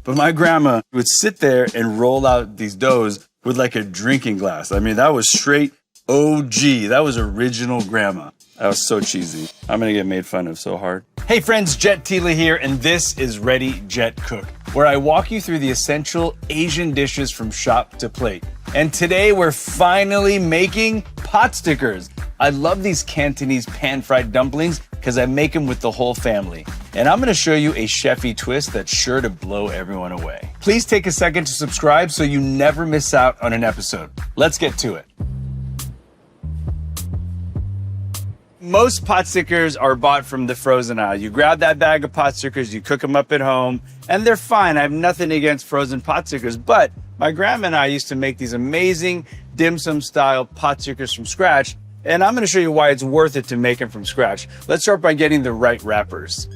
but my grandma would sit there and roll out these doughs with like a drinking glass. I mean, that was straight OG. That was original grandma. That was so cheesy. I'm gonna get made fun of so hard. Hey friends, Jet Tila here, and this is Ready Jet Cook, where I walk you through the essential Asian dishes from shop to plate. And today we're finally making potstickers. I love these Cantonese pan-fried dumplings because I make them with the whole family. And I'm gonna show you a chefy twist that's sure to blow everyone away. Please take a second to subscribe so you never miss out on an episode. Let's get to it. Most potstickers are bought from the frozen aisle. You grab that bag of potstickers, you cook them up at home, and they're fine. I have nothing against frozen potstickers, but my grandma and I used to make these amazing dim sum style potstickers from scratch, and I'm gonna show you why it's worth it to make them from scratch. Let's start by getting the right wrappers.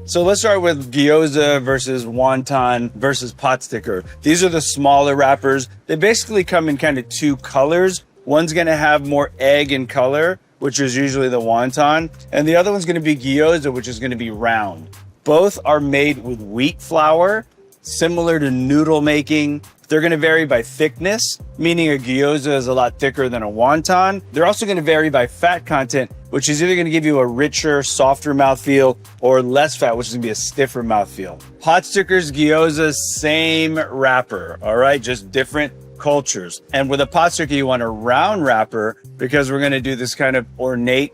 So let's start with gyoza versus wonton versus potsticker. These are the smaller wrappers. They basically come in kind of two colors. One's gonna have more egg in color, which is usually the wonton, and the other one's gonna be gyoza, which is gonna be round. Both are made with wheat flour, similar to noodle making. They're gonna vary by thickness, meaning a gyoza is a lot thicker than a wonton. They're also gonna vary by fat content, which is either gonna give you a richer, softer mouthfeel or less fat, which is gonna be a stiffer mouthfeel. Potstickers, gyoza, same wrapper, all right? Just different cultures. And with a potsticker, you want a round wrapper because we're gonna do this kind of ornate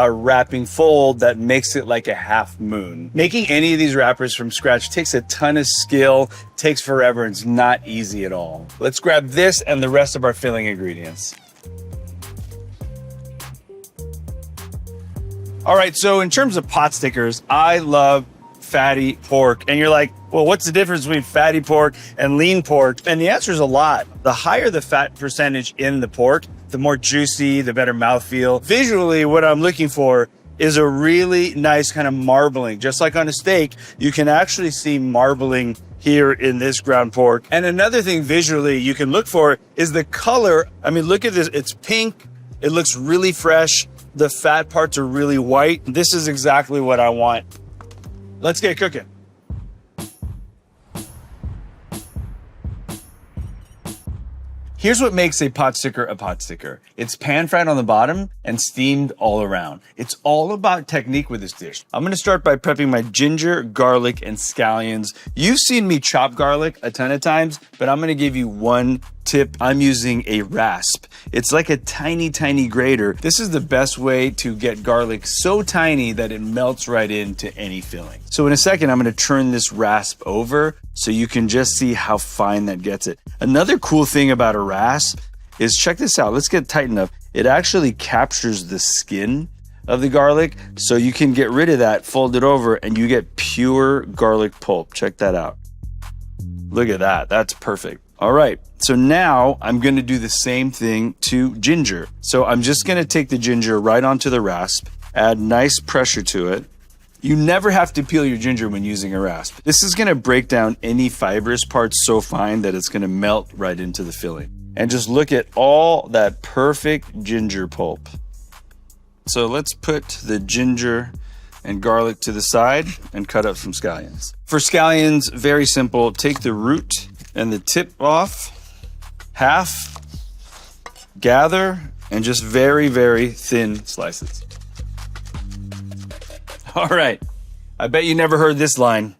wrapping fold that makes it like a half moon. Making any of these wrappers from scratch takes a ton of skill, takes forever, and it's not easy at all. Let's grab this and the rest of our filling ingredients. All right, so in terms of potstickers, I love fatty pork. And you're like, well, what's the difference between fatty pork and lean pork? And the answer is a lot. The higher the fat percentage in the pork, the more juicy, the better mouthfeel. Visually, what I'm looking for is a really nice kind of marbling. Just like on a steak, you can actually see marbling here in this ground pork. And another thing visually you can look for is the color. I mean, look at this, it's pink. It looks really fresh. The fat parts are really white. This is exactly what I want. Let's get cooking. Here's what makes a potsticker a potsticker. It's pan-fried on the bottom and steamed all around. It's all about technique with this dish. I'm gonna start by prepping my ginger, garlic, and scallions. You've seen me chop garlic a ton of times, but I'm gonna give you one tip. I'm using a rasp. It's like a tiny, tiny grater. This is the best way to get garlic so tiny that it melts right into any filling. So in a second, I'm gonna turn this rasp over so you can just see how fine that gets it. Another cool thing about a rasp is, check this out, let's get tight enough. It actually captures the skin of the garlic, so you can get rid of that, fold it over, and you get pure garlic pulp. Check that out. Look at that, that's perfect. All right, so now I'm gonna do the same thing to ginger. So I'm just gonna take the ginger right onto the rasp, add nice pressure to it. You never have to peel your ginger when using a rasp. This is gonna break down any fibrous parts so fine that it's gonna melt right into the filling. And just look at all that perfect ginger pulp. So let's put the ginger and garlic to the side and cut up some scallions. For scallions, very simple. Take the root and the tip off, half, gather, and just very, very thin slices. All right, I bet you never heard this line.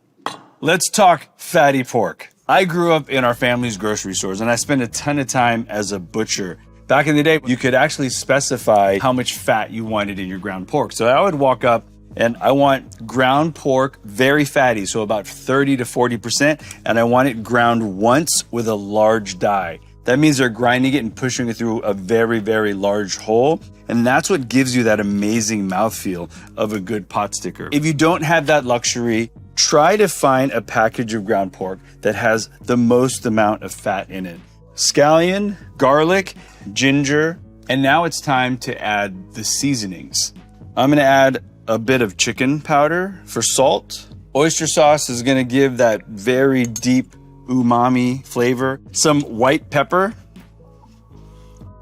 Let's talk fatty pork. I grew up in our family's grocery stores, and I spent a ton of time as a butcher. Back in the day, you could actually specify how much fat you wanted in your ground pork. So I would walk up and I want ground pork very fatty, so about 30 to 40%, and I want it ground once with a large die. That means they're grinding it and pushing it through a very, very large hole. And that's what gives you that amazing mouthfeel of a good potsticker. If you don't have that luxury, try to find a package of ground pork that has the most amount of fat in it. Scallion, garlic, ginger, and now it's time to add the seasonings. I'm gonna add a bit of chicken powder for salt. Oyster sauce is gonna give that very deep umami flavor. Some white pepper,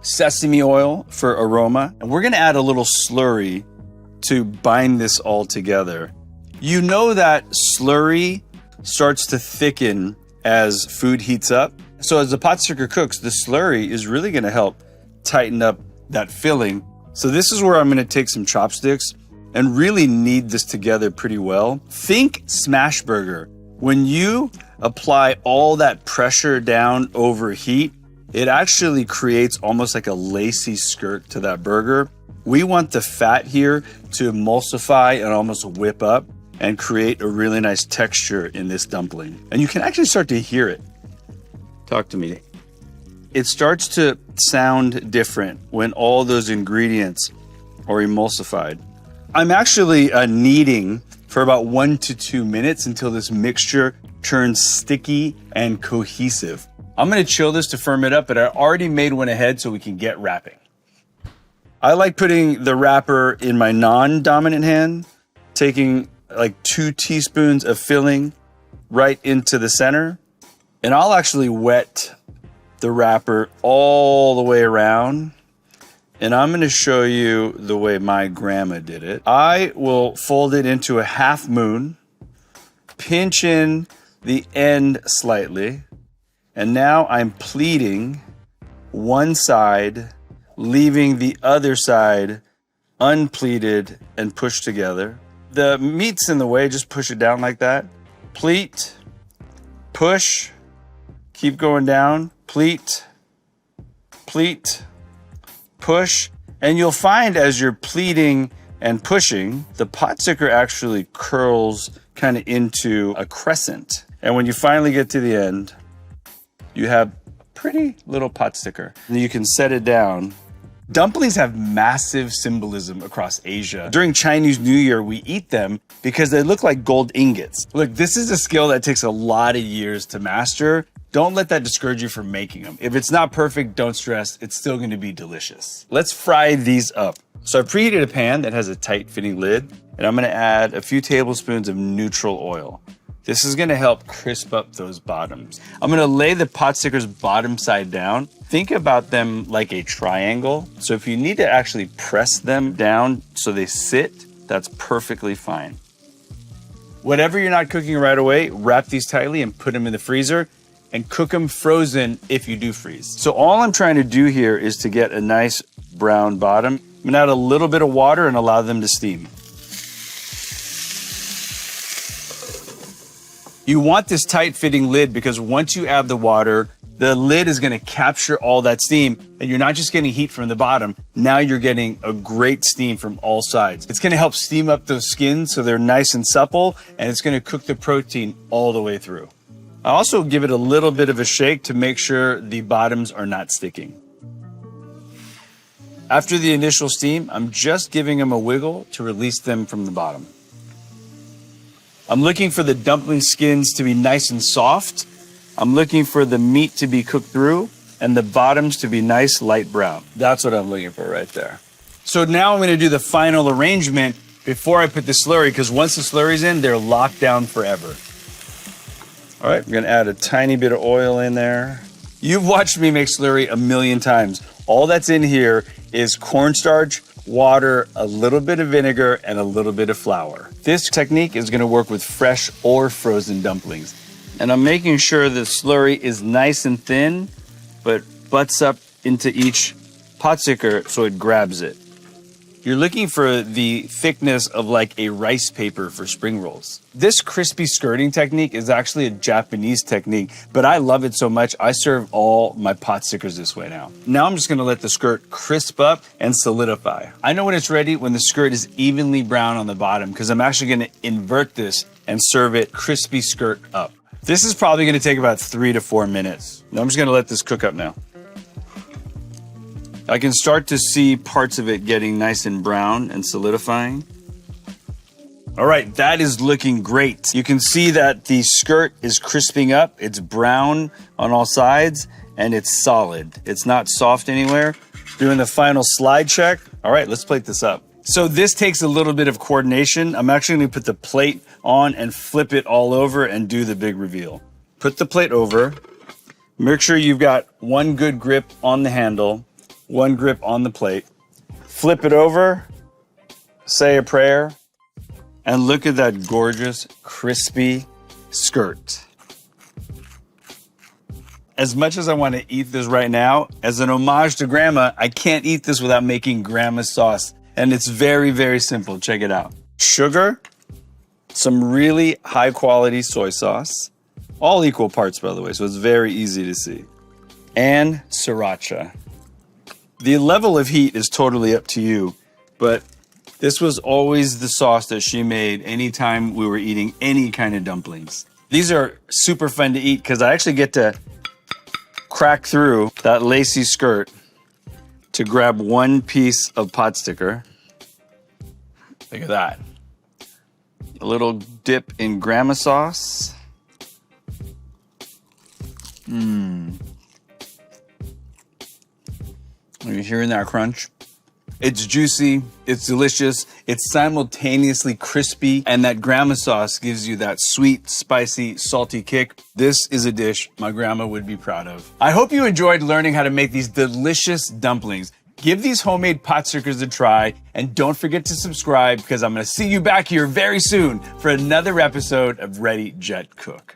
sesame oil for aroma, and we're gonna add a little slurry to bind this all together. You know that slurry starts to thicken as food heats up. So as the pot sticker cooks, the slurry is really gonna help tighten up that filling. So this is where I'm gonna take some chopsticks and really knead this together pretty well. Think smash burger. When you apply all that pressure down over heat, it actually creates almost like a lacy skirt to that burger. We want the fat here to emulsify and almost whip up and create a really nice texture in this dumpling. And you can actually start to hear it. Talk to me. It starts to sound different when all those ingredients are emulsified. I'm actually kneading for about 1 to 2 minutes until this mixture turns sticky and cohesive. I'm gonna chill this to firm it up, but I already made one ahead so we can get wrapping. I like putting the wrapper in my non-dominant hand, taking like 2 teaspoons of filling right into the center, and I'll actually wet the wrapper all the way around. And I'm gonna show you the way my grandma did it. I will fold it into a half moon, pinch in the end slightly, and now I'm pleating one side, leaving the other side unpleated and pushed together. The meat's in the way, just push it down like that. Pleat, push, keep going down, pleat, pleat, push, and you'll find as you're pleating and pushing, the pot sticker actually curls kind of into a crescent. And when you finally get to the end, you have a pretty little pot sticker. And you can set it down. Dumplings have massive symbolism across Asia. During Chinese New Year, we eat them because they look like gold ingots. Look, this is a skill that takes a lot of years to master. Don't let that discourage you from making them. If it's not perfect, don't stress. It's still gonna be delicious. Let's fry these up. So I preheated a pan that has a tight fitting lid, and I'm gonna add a few tablespoons of neutral oil. This is gonna help crisp up those bottoms. I'm gonna lay the pot stickers bottom side down. Think about them like a triangle. So if you need to actually press them down so they sit, that's perfectly fine. Whatever you're not cooking right away, wrap these tightly and put them in the freezer and cook them frozen if you do freeze. So all I'm trying to do here is to get a nice brown bottom. I'm gonna add a little bit of water and allow them to steam. You want this tight fitting lid because once you add the water, the lid is gonna capture all that steam and you're not just getting heat from the bottom, now you're getting a great steam from all sides. It's gonna help steam up those skins so they're nice and supple, and it's gonna cook the protein all the way through. I also give it a little bit of a shake to make sure the bottoms are not sticking. After the initial steam, I'm just giving them a wiggle to release them from the bottom. I'm looking for the dumpling skins to be nice and soft. I'm looking for the meat to be cooked through and the bottoms to be nice light brown. That's what I'm looking for right there. So now I'm gonna do the final arrangement before I put the slurry, because once the slurry's in, they're locked down forever. All right, I'm gonna add a tiny bit of oil in there. You've watched me make slurry a million times. All that's in here is cornstarch, water, a little bit of vinegar, and a little bit of flour. This technique is gonna work with fresh or frozen dumplings. And I'm making sure the slurry is nice and thin, but butts up into each pot sticker so it grabs it. You're looking for the thickness of like a rice paper for spring rolls. This crispy skirting technique is actually a Japanese technique, but I love it so much, I serve all my pot stickers this way now. Now I'm just gonna let the skirt crisp up and solidify. I know when it's ready when the skirt is evenly brown on the bottom, because I'm actually gonna invert this and serve it crispy skirt up. This is probably gonna take about 3 to 4 minutes. Now I'm just gonna let this cook up now. I can start to see parts of it getting nice and brown and solidifying. All right, that is looking great. You can see that the skirt is crisping up. It's brown on all sides and it's solid. It's not soft anywhere. Doing the final slide check. All right, let's plate this up. So this takes a little bit of coordination. I'm actually gonna put the plate on and flip it all over and do the big reveal. Put the plate over. Make sure you've got one good grip on the handle, one grip on the plate. Flip it over, say a prayer, And look at that gorgeous, crispy skirt. As much as I want to eat this right now, as an homage to Grandma, I can't eat this without making Grandma's sauce. And it's very, very simple. Check it out. Sugar, some really high quality soy sauce, all equal parts, by the way, so it's very easy to see, and sriracha. The level of heat is totally up to you, but this was always the sauce that she made anytime we were eating any kind of dumplings. These are super fun to eat because I actually get to crack through that lacy skirt to grab one piece of pot sticker. Look at that. A little dip in Grandma sauce. Are you hearing that crunch? It's juicy, it's delicious, it's simultaneously crispy, and that Grandma sauce gives you that sweet, spicy, salty kick. This is a dish my grandma would be proud of. I hope you enjoyed learning how to make these delicious dumplings. Give these homemade potstickers a try, and don't forget to subscribe because I'm gonna see you back here very soon for another episode of Ready, Jet, Cook.